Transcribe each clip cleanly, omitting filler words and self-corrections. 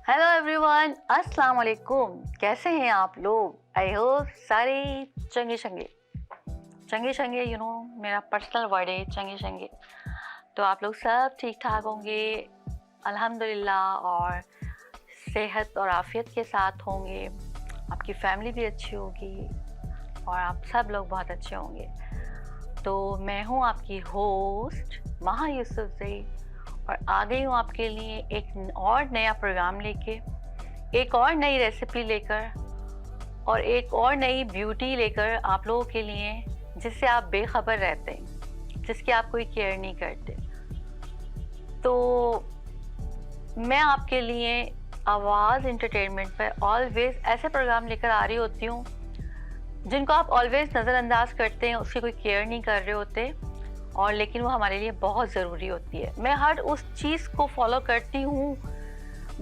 Hello everyone, अस्सलाम वालेकुम। कैसे हैं आप लोग? आई होप सारे चंगे चंगे चंगे चंगे। मेरा पर्सनल वर्ड है चंगे चंगे। तो आप लोग सब ठीक ठाक होंगे अल्हम्दुलिल्लाह, और सेहत और आफियत के साथ होंगे। आपकी फैमिली भी अच्छी होगी और आप सब लोग बहुत अच्छे होंगे। तो मैं हूँ आपकी होस्ट महा यूसुफजई, और आ गई हूँ आपके लिए एक और नया प्रोग्राम लेके, एक और नई रेसिपी लेकर और एक और नई ब्यूटी लेकर आप लोगों के लिए, जिससे आप बेखबर रहते हैं, जिसकी आप कोई केयर नहीं करते। तो मैं आपके लिए आवाज़ एंटरटेनमेंट पर ऑलवेज ऐसे प्रोग्राम लेकर आ रही होती हूँ जिनको आप ऑलवेज नज़रअंदाज करते हैं, उसकी कोई केयर नहीं कर रहे होते, और लेकिन वो हमारे लिए बहुत ज़रूरी होती है। मैं हर उस चीज़ को फॉलो करती हूँ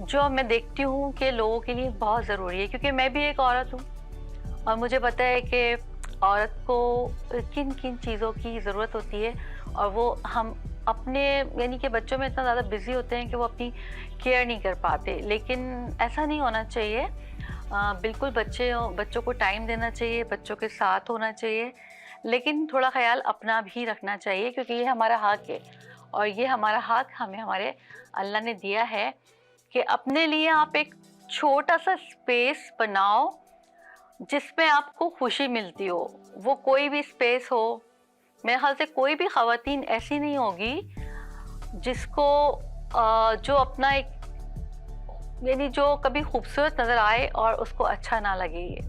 जो मैं देखती हूँ कि लोगों के लिए बहुत ज़रूरी है, क्योंकि मैं भी एक औरत हूँ और मुझे पता है कि औरत को किन किन चीज़ों की ज़रूरत होती है। और वो हम अपने यानी कि बच्चों में इतना ज़्यादा बिजी होते हैं कि वो अपनी केयर नहीं कर पाते, लेकिन ऐसा नहीं होना चाहिए। बिल्कुल बच्चों को टाइम देना चाहिए, बच्चों के साथ होना चाहिए, लेकिन थोड़ा ख्याल अपना भी रखना चाहिए, क्योंकि ये हमारा हक है। और ये हमारा हक हमें हमारे अल्लाह ने दिया है कि अपने लिए आप एक छोटा सा स्पेस बनाओ जिसमें आपको खुशी मिलती हो। वो कोई भी स्पेस हो, मेरे ख्याल से कोई भी ख़वातीन ऐसी नहीं होगी जिसको जो अपना एक यानी जो कभी खूबसूरत नज़र आए और उसको अच्छा ना लगे। ये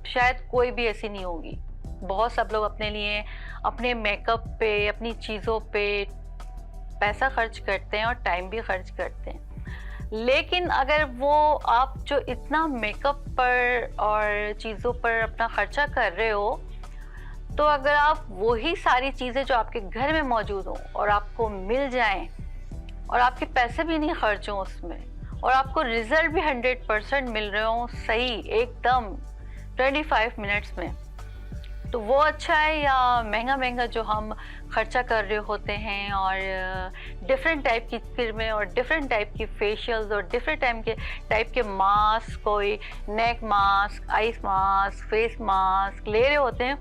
शायद कोई भी ऐसी नहीं होगी। बहुत सब लोग अपने लिए अपने मेकअप पे, अपनी चीज़ों पे पैसा खर्च करते हैं और टाइम भी खर्च करते हैं, लेकिन अगर वो आप जो इतना मेकअप पर और चीज़ों पर अपना खर्चा कर रहे हो, तो अगर आप वही सारी चीज़ें जो आपके घर में मौजूद हों और आपको मिल जाएं और आपके पैसे भी नहीं खर्च हों उसमें, और आपको रिजल्ट भी 100% मिल रहे हों सही एकदम 25 मिनट्स में, तो वो अच्छा है या महंगा महंगा जो हम खर्चा कर रहे होते हैं और डिफरेंट टाइप की क्रीमें और डिफरेंट टाइप की फेशियल्स और डिफरेंट टाइप के मास्क, कोई neck mask, ice mask, face mask ले रहे होते हैं,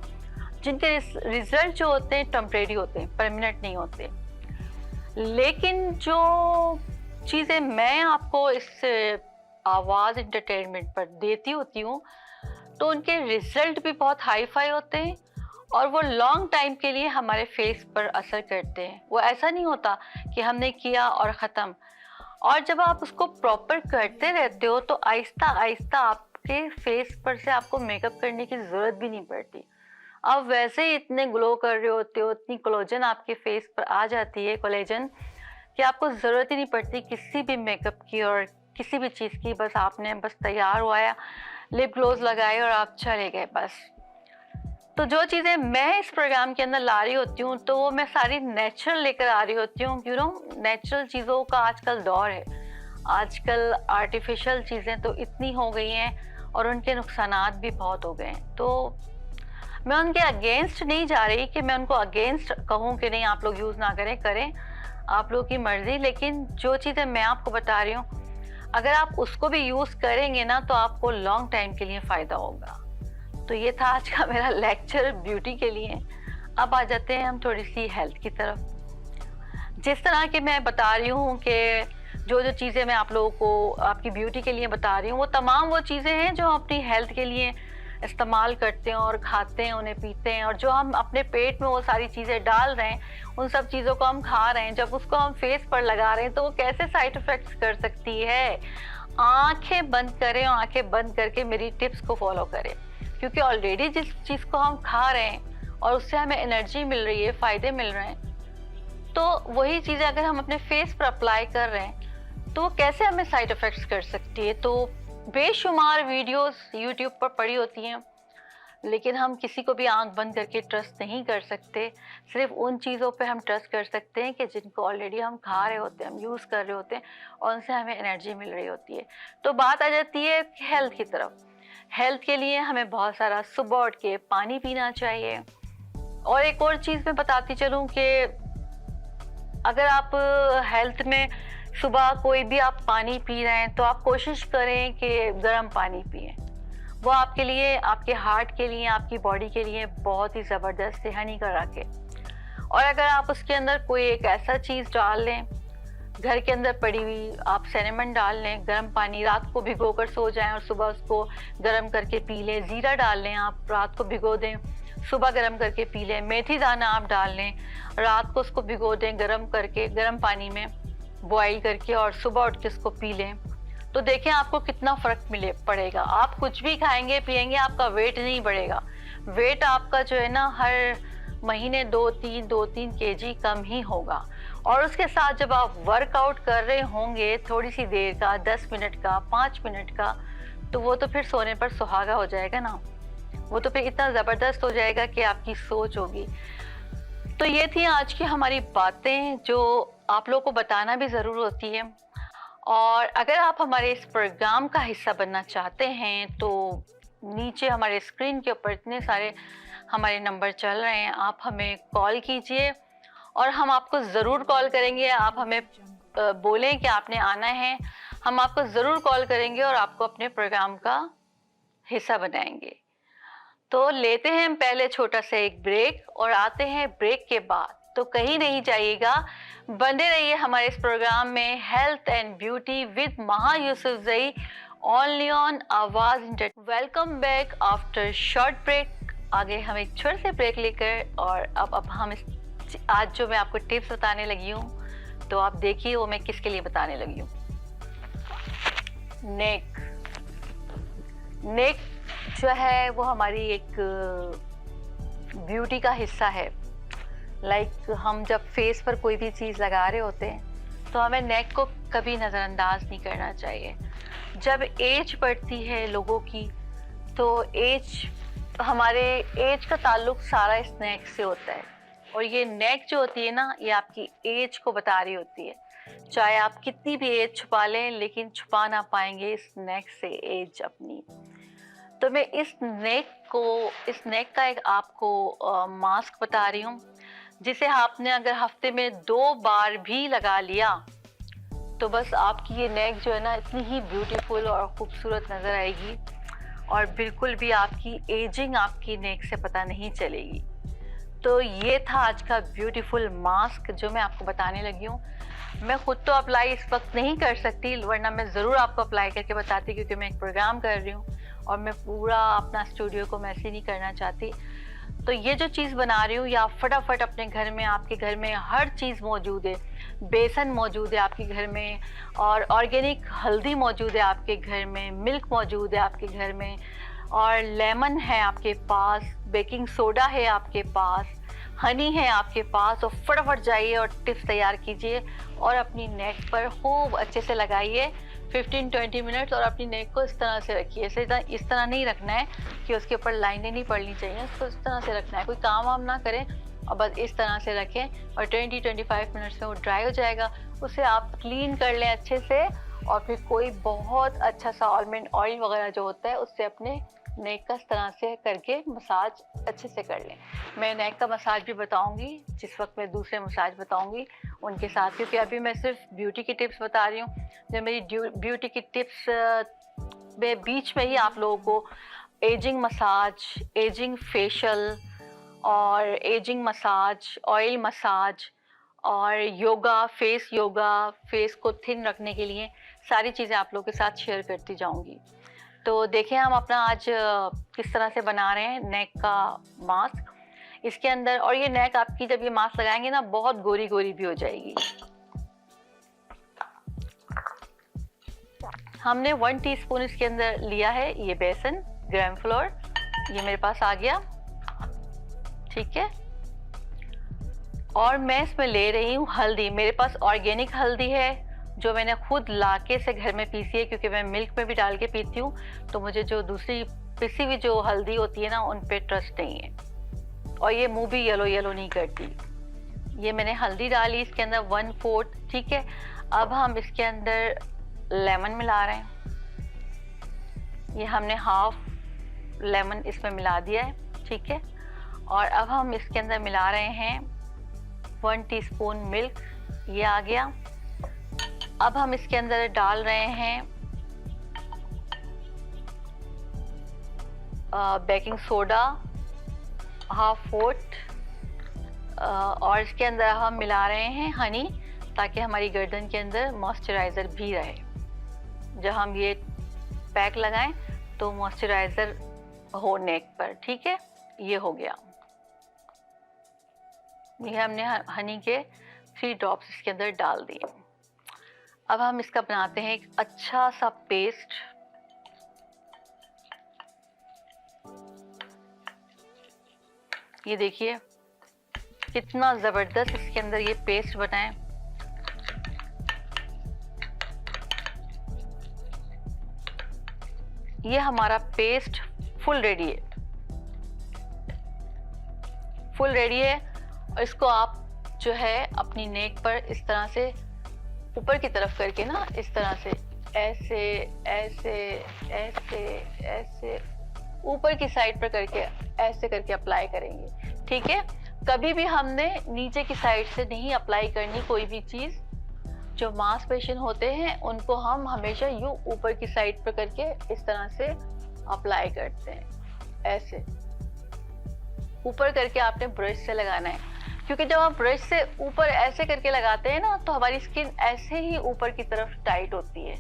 जिनके रिजल्ट जो होते हैं टेम्परेरी होते हैं, परमानेंट नहीं होते। लेकिन जो चीज़ें मैं आपको इस आवाज़ एंटरटेनमेंट पर देती होती हूँ, तो उनके रिजल्ट भी बहुत हाई फाई होते हैं और वो लॉन्ग टाइम के लिए हमारे फेस पर असर करते हैं। वो ऐसा नहीं होता कि हमने किया और ख़त्म। और जब आप उसको प्रॉपर करते रहते हो तो आहिस्ता आहिस्ता आपके फेस पर से आपको मेकअप करने की ज़रूरत भी नहीं पड़ती। आप वैसे ही इतने ग्लो कर रहे होते हो, इतनी कोलेजन आपके फेस पर आ जाती है, कोलेजन, कि आपको ज़रूरत ही नहीं पड़ती किसी भी मेकअप की और किसी भी चीज़ की। बस आपने तैयार हुआ, लिप ग्लोज लगाए और आप चले गए बस। तो जो चीज़ें मैं इस प्रोग्राम के अंदर ला रही होती हूँ, तो वो मैं सारी नेचुरल लेकर आ रही होती हूँ। नेचुरल चीज़ों का आजकल दौर है। आजकल आर्टिफिशियल चीज़ें तो इतनी हो गई हैं और उनके नुकसानात भी बहुत हो गए हैं। तो मैं उनके अगेंस्ट नहीं जा रही कि मैं उनको अगेंस्ट कहूँ कि नहीं आप लोग यूज़ ना करें, करें, आप लोग की मर्ज़ी। लेकिन जो चीज़ें मैं आपको बता रही हूँ, अगर आप उसको भी यूज़ करेंगे ना, तो आपको लॉन्ग टाइम के लिए फ़ायदा होगा। तो ये था आज का मेरा लेक्चर ब्यूटी के लिए। अब आ जाते हैं हम थोड़ी सी हेल्थ की तरफ। जिस तरह के मैं बता रही हूँ कि जो जो चीज़ें मैं आप लोगों को आपकी ब्यूटी के लिए बता रही हूँ, वो तमाम वो चीज़ें हैं जो हम अपनी हेल्थ के लिए इस्तेमाल करते हैं और खाते हैं, उन्हें पीते हैं, और जो हम अपने पेट में वो सारी चीज़ें डाल रहे हैं, उन सब चीज़ों को हम खा रहे हैं, जब उसको हम फेस पर लगा रहे हैं, तो वो कैसे साइड इफ़ेक्ट्स कर सकती है। आंखें बंद करें और आंखें बंद करके मेरी टिप्स को फॉलो करें, क्योंकि ऑलरेडी जिस चीज़ को हम खा रहे हैं और उससे हमें एनर्जी मिल रही है, फ़ायदे मिल रहे हैं, तो वही चीज़ें अगर हम अपने फेस पर अप्लाई कर रहे हैं तो वो कैसे हमें साइड इफ़ेक्ट्स कर सकती है। तो बेशुमार वीडियोस यूट्यूब पर पड़ी होती हैं, लेकिन हम किसी को भी आंख बंद करके ट्रस्ट नहीं कर सकते। सिर्फ उन चीज़ों पे हम ट्रस्ट कर सकते हैं कि जिनको ऑलरेडी हम खा रहे होते हैं, हम यूज़ कर रहे होते हैं और उनसे हमें एनर्जी मिल रही होती है। तो बात आ जाती है हेल्थ की तरफ। हेल्थ के लिए हमें बहुत सारा सुबह उठ के पानी पीना चाहिए। और एक और चीज़ मैं बताती चलूँ कि अगर आप हेल्थ में सुबह कोई भी आप पानी पी रहे हैं तो आप कोशिश करें कि गर्म पानी पिएं। वो आपके लिए, आपके हार्ट के लिए, आपकी बॉडी के लिए बहुत ही ज़बरदस्त हानिकारक है। और अगर आप उसके अंदर कोई एक ऐसा चीज़ डाल लें, घर के अंदर पड़ी हुई आप सिनेमन डाल लें, गर्म पानी रात को भिगो कर सो जाएं और सुबह उसको गर्म करके पी लें। ज़ीरा डाल लें, आप रात को भिगो दें, सुबह गर्म करके पी लें। मेथी दाना आप डाल लें, रात को उसको भिगो दें गर्म करके, गर्म पानी में बॉईल करके, और सुबह उठ के उसको पी लें। तो देखें आपको कितना फ़र्क पड़ेगा। आप कुछ भी खाएंगे पिएंगे, आपका वेट नहीं बढ़ेगा। वेट आपका जो है ना हर महीने 2-3 kg कम ही होगा। और उसके साथ जब आप वर्कआउट कर रहे होंगे थोड़ी सी देर का, 10 मिनट का, 5 मिनट का, तो वो तो फिर सोने पर सुहागा हो जाएगा ना। वो तो फिर इतना ज़बरदस्त हो जाएगा कि आपकी सोच होगी। तो ये थी आज की हमारी बातें जो आप लोगों को बताना भी ज़रूर होती है। और अगर आप हमारे इस प्रोग्राम का हिस्सा बनना चाहते हैं तो नीचे हमारे स्क्रीन के ऊपर इतने सारे हमारे नंबर चल रहे हैं, आप हमें कॉल कीजिए और हम आपको ज़रूर कॉल करेंगे। आप हमें बोलें कि आपने आना है, हम आपको ज़रूर कॉल करेंगे और आपको अपने प्रोग्राम का हिस्सा बनाएंगे। तो लेते हैं हम पहले छोटा सा एक ब्रेक और आते हैं ब्रेक के बाद। तो कहीं नहीं जाइएगा, बने रहिए हमारे इस प्रोग्राम में health and beauty with Maha Yousafzai, only on Awaaz entertainment. Welcome back after short break. आगे हम एक छोटे से ब्रेक लेकर, और अब हम आज जो मैं आपको टिप्स बताने लगी हूँ तो आप देखिए वो मैं किसके लिए बताने लगी हूँ। नेक जो है वो हमारी एक ब्यूटी का हिस्सा है। लाइक हम जब फेस पर कोई भी चीज़ लगा रहे होते हैं तो हमें नेक को कभी नज़रअंदाज नहीं करना चाहिए। जब एज बढ़ती है लोगों की तो हमारे एज का ताल्लुक सारा इस नेक से होता है। और ये नेक जो होती है ना, ये आपकी एज को बता रही होती है। चाहे आप कितनी भी एज छुपा लें लेकिन छुपा ना पाएंगे इस नेक से एज अपनी। तो मैं इस नेक का एक आपको मास्क बता रही हूँ, जिसे आपने अगर हफ्ते में 2 बार भी लगा लिया तो बस आपकी ये नेक जो है ना इतनी ही ब्यूटीफुल और खूबसूरत नज़र आएगी और बिल्कुल भी आपकी एजिंग आपकी नेक से पता नहीं चलेगी। तो ये था आज का ब्यूटीफुल मास्क जो मैं आपको बताने लगी हूँ। मैं खुद तो अप्लाई इस वक्त नहीं कर सकती, वरना मैं ज़रूर आपको अप्लाई करके बताती, क्योंकि मैं एक प्रोग्राम कर रही हूँ और मैं पूरा अपना स्टूडियो को मैसी नहीं करना चाहती। तो ये जो चीज़ बना रही हूँ या फटाफट अपने घर में, आपके घर में हर चीज़ मौजूद है। बेसन मौजूद है आपके घर में, और ऑर्गेनिक हल्दी मौजूद है आपके घर में, मिल्क मौजूद है आपके घर में, और लेमन है आपके पास, बेकिंग सोडा है आपके पास, हनी है आपके पास। और फटाफट जाइए और टिप्स तैयार कीजिए और अपनी नेक पर खूब अच्छे से लगाइए 15-20 मिनट्स, और अपनी नेक को इस तरह से रखिए। इस तरह नहीं रखना है कि उसके ऊपर लाइनें नहीं पड़नी चाहिए, उसको इस तरह से रखना है। कोई काम वाम ना करें और बस इस तरह से रखें और 20-25 मिनट्स में वो ड्राई हो जाएगा। उसे आप क्लीन कर लें अच्छे से, और फिर कोई बहुत अच्छा सा आलमंड ऑयल वगैरह जो होता है उससे अपने नेक का इस तरह से करके मसाज अच्छे से कर लें। मैं नेक का मसाज भी बताऊंगी जिस वक्त मैं दूसरे मसाज बताऊंगी उनके साथ, क्योंकि अभी मैं सिर्फ ब्यूटी की टिप्स बता रही हूँ। जो मेरी ब्यूटी की टिप्स में बीच में ही आप लोगों को एजिंग मसाज, एजिंग फेशियल और एजिंग मसाज, ऑयल मसाज और योगा, फेस को थिन रखने के लिए सारी चीज़ें आप लोगों के साथ शेयर करती जाऊंगी। तो देखिए हम अपना आज किस तरह से बना रहे हैं नेक का मास्क। इसके अंदर, और ये नेक आपकी जब ये मास्क लगाएंगे ना बहुत गोरी गोरी भी हो जाएगी। हमने 1 टीस्पून इसके अंदर लिया है ये बेसन, ग्राम फ्लोर, ये मेरे पास आ गया, ठीक है। और मैं इसमें ले रही हूँ हल्दी। मेरे पास ऑर्गेनिक हल्दी है जो मैंने खुद लाके से घर में पीसी है, क्योंकि मैं मिल्क में भी डाल के पीती हूँ, तो मुझे जो दूसरी पिसी हुई जो हल्दी होती है ना उन पे ट्रस्ट नहीं है। और ये मुंह भी येलो नहीं करती। ये मैंने हल्दी डाली इसके अंदर 1/4, ठीक है। अब हम इसके अंदर लेमन मिला रहे हैं। ये हमने हाफ लेमन इसमें मिला दिया है, ठीक है। और अब हम इसके अंदर मिला रहे हैं 1 टीस्पून मिल्क, ये आ गया। अब हम इसके अंदर डाल रहे हैं बेकिंग सोडा हाफ वोट, और इसके अंदर हम मिला रहे हैं हनी, ताकि हमारी गर्दन के अंदर मॉइस्चराइज़र भी रहे। जब हम ये पैक लगाएं तो मॉइस्चराइज़र हो नेक पर। ठीक है, ये हो गया। ये हमने हनी के 3 ड्रॉप्स इसके अंदर डाल दिए। अब हम इसका बनाते हैं एक अच्छा सा पेस्ट। ये देखिए कितना ज़बरदस्त इसके अंदर ये पेस्ट बना है। ये हमारा पेस्ट फुल रेडी है, फुल रेडी है। और इसको आप जो है अपनी नेक पर इस तरह से ऊपर की तरफ करके ना, इस तरह से ऐसे ऐसे ऐसे ऐसे ऊपर की साइड पर करके ऐसे करके अप्लाई करेंगे। ठीक है, कभी भी हमने नीचे की साइड से नहीं अप्लाई करनी कोई भी चीज़। जो मांसपेशियां होते हैं उनको हम हमेशा यूं ऊपर की साइड पर करके इस तरह से अप्लाई करते हैं। ऐसे ऊपर करके आपने ब्रश से लगाना है, क्योंकि जब आप ब्रश से ऊपर ऐसे करके लगाते हैं ना, तो हमारी स्किन ऐसे ही ऊपर की तरफ टाइट होती है,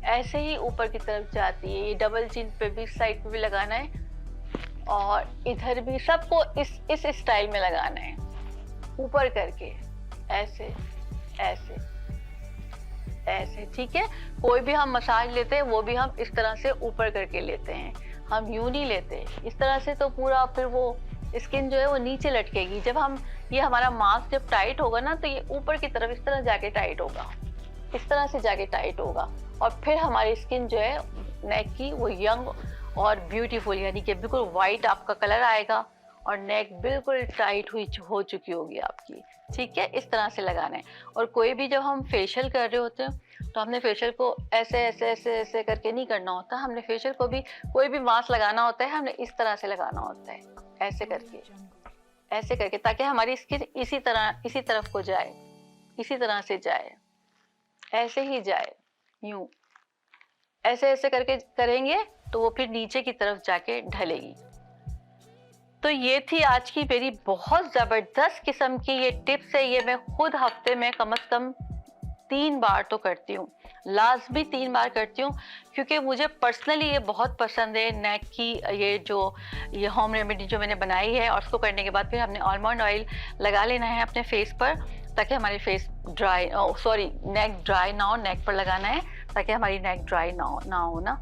ऐसे ही ऊपर की तरफ जाती है। ये डबल चिन पे भी, साइड पे भी लगाना है और इधर भी, सबको इस स्टाइल में लगाना है, ऊपर करके ऐसे ऐसे ऐसे। ठीक है, कोई भी हम मसाज लेते हैं वो भी हम इस तरह से ऊपर करके लेते हैं, हम यूं नहीं लेते इस तरह से। तो पूरा फिर वो स्किन जो है वो नीचे लटकेगी। जब हम ये हमारा मास्क जब टाइट होगा ना, तो ये ऊपर की तरफ इस तरह जाके टाइट होगा, इस तरह से जाके टाइट होगा। और फिर हमारी स्किन जो है नेक की वो यंग और ब्यूटीफुल, यानी कि बिल्कुल वाइट आपका कलर आएगा और नेक बिल्कुल टाइट हो चुकी होगी आपकी। ठीक है, इस तरह से लगाना है। और कोई भी जब हम फेशियल कर रहे होते हैं तो हमने फेशियल को ऐसे ऐसे ऐसे ऐसे करके नहीं करना होता। हमने फेशियल को भी, कोई भी मास्क लगाना होता है, हमने इस तरह से लगाना होता है, ऐसे करके ऐसे करके, ताकि हमारी स्किन इसी तरफ को जाए, इसी तरह से जाए, ऐसे ही जाए, यूं ऐसे ऐसे करके करेंगे तो वो फिर नीचे की तरफ जाके ढलेगी। तो ये थी आज की मेरी बहुत ज़बरदस्त किस्म की ये टिप्स है। ये मैं खुद हफ्ते में कम से कम 3 बार तो करती हूँ, लाजमी 3 बार करती हूँ, क्योंकि मुझे पर्सनली ये बहुत पसंद है। नेक की ये होम रेमेडी जो मैंने बनाई है, और उसको करने के बाद फिर हमने आलमंड ऑयल लगा लेना है अपने फेस पर, ताकि हमारी फेस ड्राई नेक ड्राई ना हो। नेक पर लगाना है ताकि हमारी नेक ड्राई ना हो ना।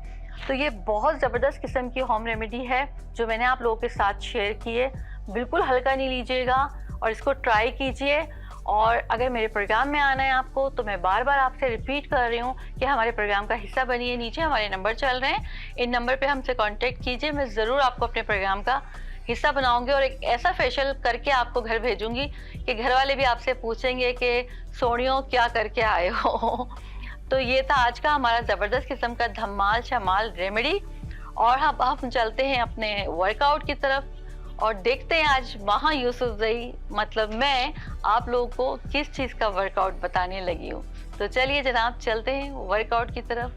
तो ये बहुत ज़बरदस्त किस्म की होम रेमेडी है जो मैंने आप लोगों के साथ शेयर की है। बिल्कुल हल्का नहीं लीजिएगा और इसको ट्राई कीजिए। और अगर मेरे प्रोग्राम में आना है आपको, तो मैं बार बार आपसे रिपीट कर रही हूँ कि हमारे प्रोग्राम का हिस्सा बनिए। नीचे हमारे नंबर चल रहे हैं, इन नंबर पे हमसे कांटेक्ट कीजिए। मैं ज़रूर आपको अपने प्रोग्राम का हिस्सा बनाऊंगी और एक ऐसा फेशियल करके आपको घर भेजूंगी कि घर वाले भी आपसे पूछेंगे कि सोनियो क्या करके आए हो। तो ये था आज का हमारा ज़बरदस्त किस्म का धमाल शमाल रेमेडी। और हम चलते हैं अपने वर्कआउट की तरफ और देखते हैं आज वहाँ यूसुफजई मतलब मैं आप लोगों को किस चीज़ का वर्कआउट बताने लगी हूँ। तो चलिए जनाब, चलते हैं वर्कआउट की तरफ।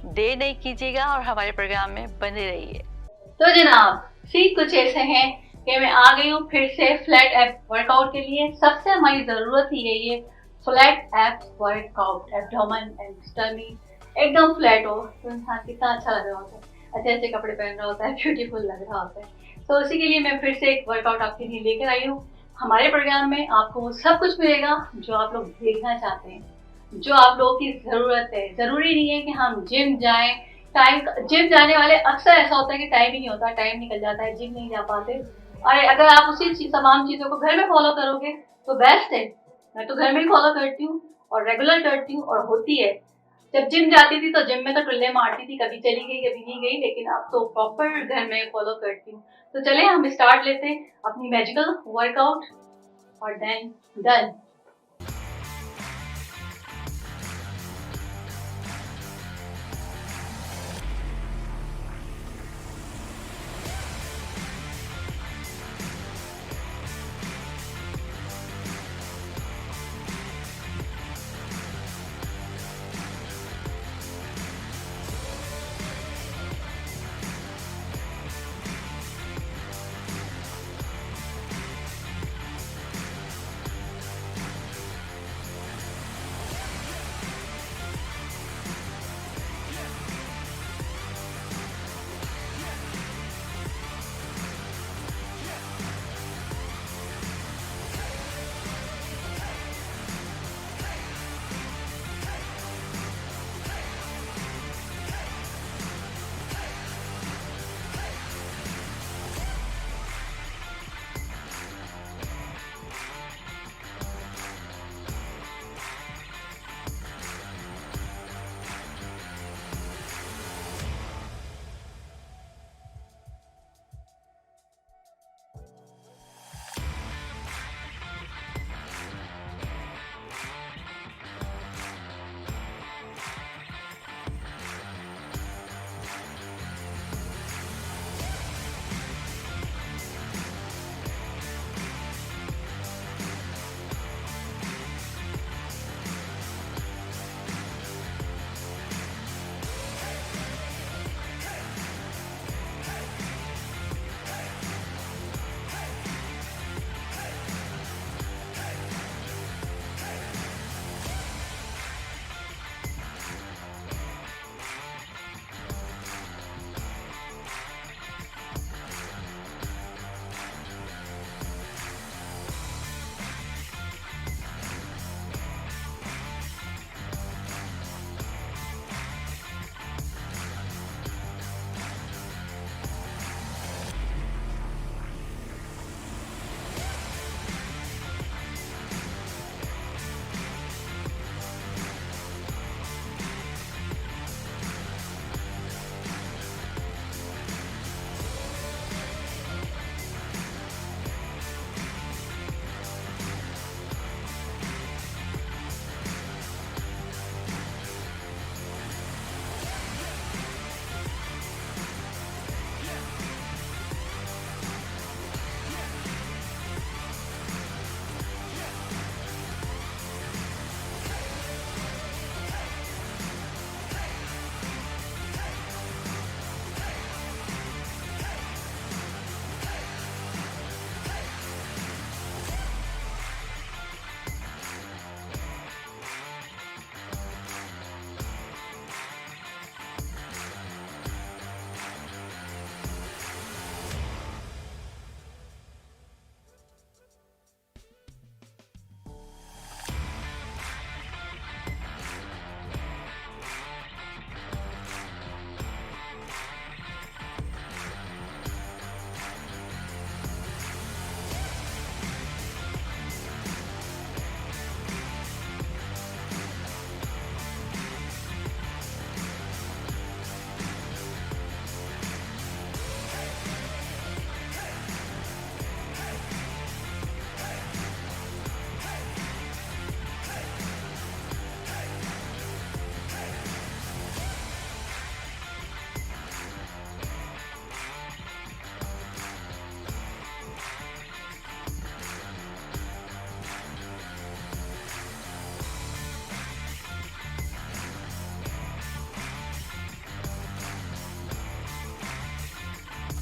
देर नहीं कीजिएगा और हमारे प्रोग्राम में बने रहिए। तो जनाब, सीन कुछ ऐसे हैं कि मैं आ गई हूँ फिर से फ्लैट एप वर्कआउट के लिए। सबसे हमारी ज़रूरत ही है ये flat ab workout. Abdomen and tummy एकदम फ्लैट हो तो इंसान कितना अच्छा लग रहा होता है, अच्छे अच्छे कपड़े पहन रहा होता है, ब्यूटीफुल लग रहा होता है। तो उसी के लिए मैं फिर से एक वर्कआउट आपके लिए लेकर आई हूँ। हमारे प्रोग्राम में आपको वो सब कुछ मिलेगा जो आप लोग देखना चाहते हैं, जो आप लोगों की ज़रूरत है। ज़रूरी नहीं है कि हम जिम जाएं। जिम जाने वाले अक्सर ऐसा होता है कि टाइम ही नहीं होता, टाइम निकल जाता है, जिम नहीं जा पाते। और अगर आप उसी तमाम चीज़ों को घर में फॉलो करोगे तो बेस्ट है। मैं तो घर में ही फॉलो करती हूँ और रेगुलर करती हूँ और होती है। जब जिम जाती थी तो जिम में तो टुल्ले मारती थी, कभी चली गई कभी नहीं गई, लेकिन अब तो प्रॉपर घर में फॉलो करती हूँ। तो चले हम स्टार्ट लेते हैं अपनी मैजिकल वर्कआउट और देन डन।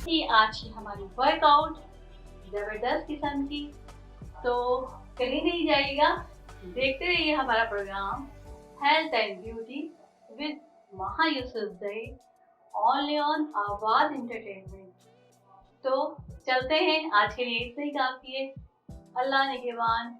थी आज की हमारी वर्कआउट, ज़बरदस्त किस्म की। तो कहीं नहीं जाइएगा, देखते रहिए हमारा program health and beauty with Maha Yousafzai only on Awaaz entertainment. तो चलते हैं, आज के लिए इतना ही काफ़ी है। अल्लाह निगहबान।